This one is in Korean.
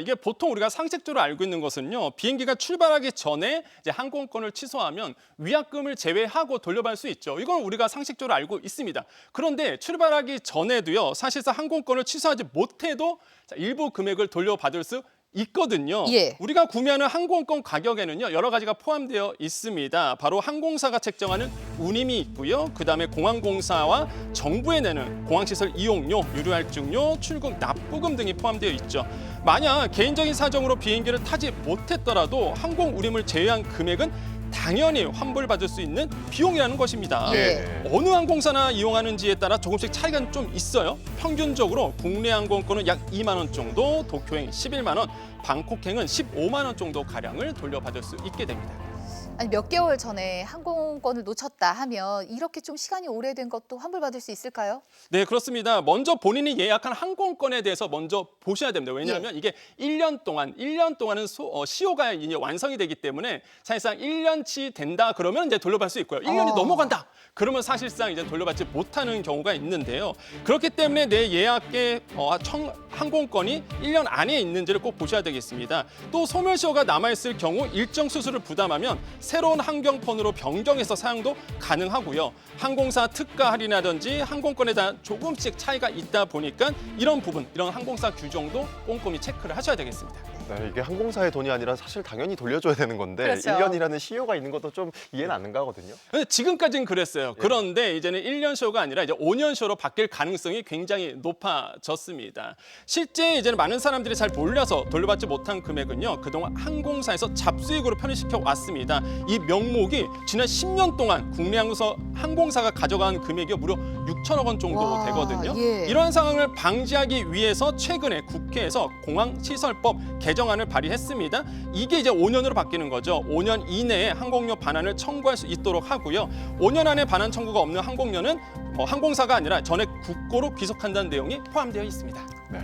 이게 보통 우리가 상식적으로 알고 있는 것은요. 비행기가 출발하기 전에 이제 항공권을 취소하면 위약금을 제외하고 돌려받을 수 있죠. 이건 우리가 상식적으로 알고 있습니다. 그런데 출발하기 전에도요. 사실상 항공권을 취소하지 못해도 일부 금액을 돌려받을 수 있거든요. 예. 우리가 구매하는 항공권 가격에는요. 여러 가지가 포함되어 있습니다. 바로 항공사가 책정하는 운임이 있고요. 그다음에 공항공사와 정부에 내는 공항시설 이용료, 유류할증료, 출국 납부금 등이 포함되어 있죠. 만약 개인적인 사정으로 비행기를 타지 못했더라도 항공 운임을 제외한 금액은 당연히 환불받을 수 있는 비용이라는 것입니다. 예. 어느 항공사나 이용하는지에 따라 조금씩 차이가 좀 있어요. 평균적으로 국내 항공권은 약 2만 원 정도, 도쿄행 11만 원, 방콕행은 15만 원 정도 가량을 돌려받을 수 있게 됩니다. 아니 몇 개월 전에 항공권을 놓쳤다 하면 이렇게 좀 시간이 오래된 것도 환불받을 수 있을까요? 네, 그렇습니다. 먼저 본인이 예약한 항공권에 대해서 먼저 보셔야 됩니다. 왜냐하면 이게 1년 동안은 시효가 이제 완성이 되기 때문에 사실상 1년치 된다 그러면 이제 돌려받을 수 있고요. 1년이 넘어간다. 그러면 사실상 이제 돌려받지 못하는 경우가 있는데요. 그렇기 때문에 내 예약의 항공권이 1년 안에 있는지를 꼭 보셔야 되겠습니다. 또 소멸시효가 남아있을 경우 일정 수수료를 부담하면 새로운 항공권으로 변경해서 사용도 가능하고요. 항공사 특가 할인이라든지 항공권에 대한 조금씩 차이가 있다 보니까 이런 부분, 이런 항공사 규정도 꼼꼼히 체크를 하셔야 되겠습니다. 네, 이게 항공사의 돈이 아니라 사실 당연히 돌려줘야 되는 건데 그렇죠. 1년이라는 시효가 있는 것도 좀 이해는 안 가거든요. 근데 지금까지는 그랬어요. 그런데 이제는 1년 쇼가 아니라 이제 5년 쇼로 바뀔 가능성이 굉장히 높아졌습니다. 실제 이제는 많은 사람들이 잘 몰라서 돌려받지 못한 금액은요. 그동안 항공사에서 잡수익으로 편입시켜 왔습니다. 이 명목이 지난 10년 동안 국내 항공사가 가져간 금액이 무려 6천억 원 정도 와, 되거든요. 예. 이러한 상황을 방지하기 위해서 최근에 국회에서 공항시설법 개정안을 발의했습니다. 이게 이제 5년으로 바뀌는 거죠. 5년 이내에 항공료 반환을 청구할 수 있도록 하고요. 5년 안에 반환 청구가 없는 항공료는 항공사가 아니라 전액 국고로 귀속한다는 내용이 포함되어 있습니다. 네.